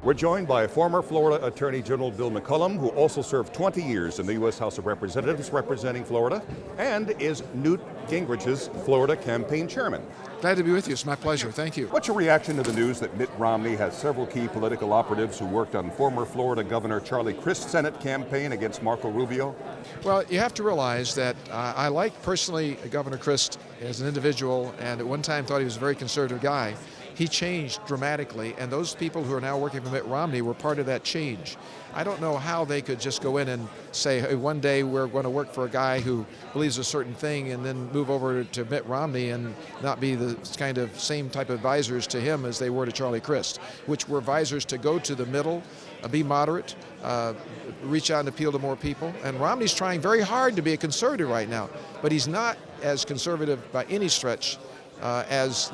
We're joined by former Florida Attorney General Bill McCollum, who also served 20 years in the U.S. House of Representatives representing Florida, and is Newt Gingrich's Florida campaign chairman. Glad to be with you. It's my pleasure. Thank you. What's your reaction to the news that Mitt Romney has several key political operatives who worked on former Florida Governor Charlie Crist's Senate campaign against Marco Rubio? Well, you have to realize that I like personally Governor Crist as an individual, and at one time thought he was a very conservative guy. He changed dramatically, and those people who are now working for Mitt Romney were part of that change. I don't know how they could just go in and say, hey, one day we're going to work for a guy who believes a certain thing and then move over to Mitt Romney and not be the kind of same type of advisors to him as they were to Charlie Crist, which were advisors to go to the middle, be moderate, reach out and appeal to more people. And Romney's trying very hard to be a conservative right now, but he's not as conservative by any stretch as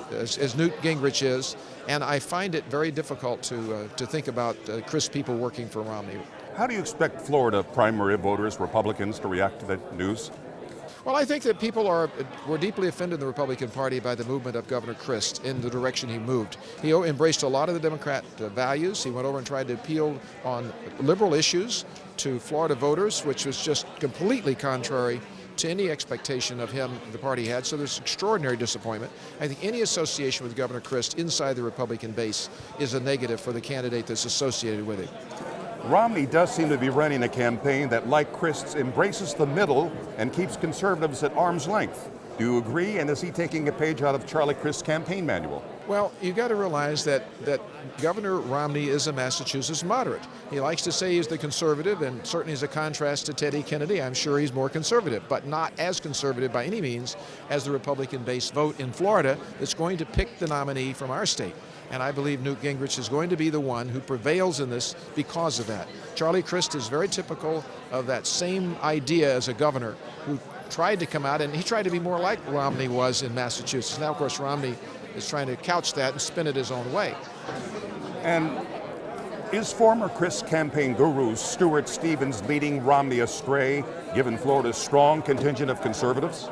Newt Gingrich is, and I find it very difficult to think about Crist people working for Romney. How do you expect Florida primary voters, Republicans, to react to that news? Well, I think that people were deeply offended in the Republican Party by the movement of Governor Crist in the direction he moved. He embraced a lot of the Democrat values. He went over and tried to appeal on liberal issues to Florida voters, which was just completely contrary to any expectation of him the party had, so there's extraordinary disappointment. I think any association with Governor Crist inside the Republican base is a negative for the candidate that's associated with him. Romney does seem to be running a campaign that, like Crist's, embraces the middle and keeps conservatives at arm's length. Do you agree, and is he taking a page out of Charlie Crist's campaign manual? Well, you've got to realize that Governor Romney is a Massachusetts moderate. He likes to say he's the conservative, and certainly as a contrast to Teddy Kennedy, I'm sure he's more conservative, but not as conservative by any means as the Republican-based vote in Florida that's going to pick the nominee from our state. And I believe Newt Gingrich is going to be the one who prevails in this because of that. Charlie Crist is very typical of that same idea as a governor who tried to come out, and he tried to be more like Romney was in Massachusetts. Now, of course, Romney is trying to couch that and spin it his own way. And is former Crist campaign guru Stuart Stevens leading Romney astray, given Florida's strong contingent of conservatives?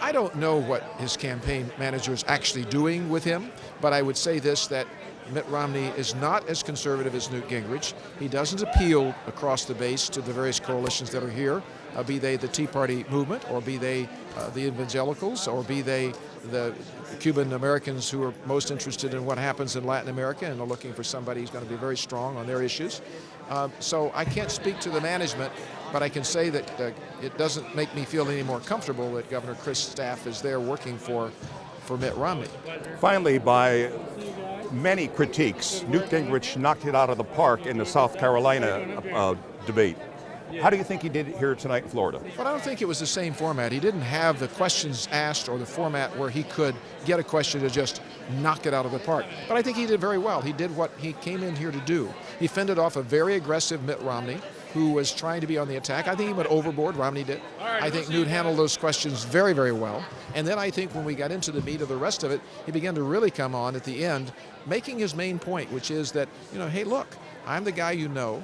I don't know what his campaign manager is actually doing with him, but I would say this, that Mitt Romney is not as conservative as Newt Gingrich. He doesn't appeal across the base to the various coalitions that are here, be they the Tea Party movement, or be they the evangelicals, or be they the Cuban Americans who are most interested in what happens in Latin America and are looking for somebody who's going to be very strong on their issues. So I can't speak to the management, but I can say that it doesn't make me feel any more comfortable that Governor Crist's staff is there working for Mitt Romney. Finally, by many critiques, Newt Gingrich knocked it out of the park in the South Carolina debate. How do you think he did here tonight in Florida? But I don't think it was the same format. He didn't have the questions asked or the format where he could get a question to just knock it out of the park. But I think he did very well. He did what he came in here to do. He fended off a very aggressive Mitt Romney who was trying to be on the attack. I think he went overboard, Romney did. I think Newt handled those questions very, very well. And then I think when we got into the meat of the rest of it, he began to really come on at the end, making his main point, which is that, hey, look, I'm the guy you know.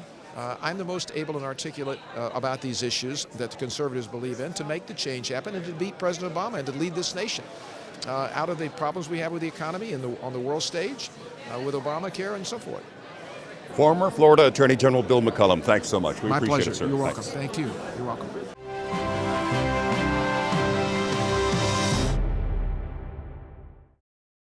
I'm the most able and articulate about these issues that the conservatives believe in to make the change happen and to beat President Obama and to lead this nation out of the problems we have with the economy and on the world stage, with Obamacare and so forth. Former Florida Attorney General Bill McCollum, thanks so much. We My appreciate pleasure. it, sir. You're welcome. Thanks. Thank you. You're welcome.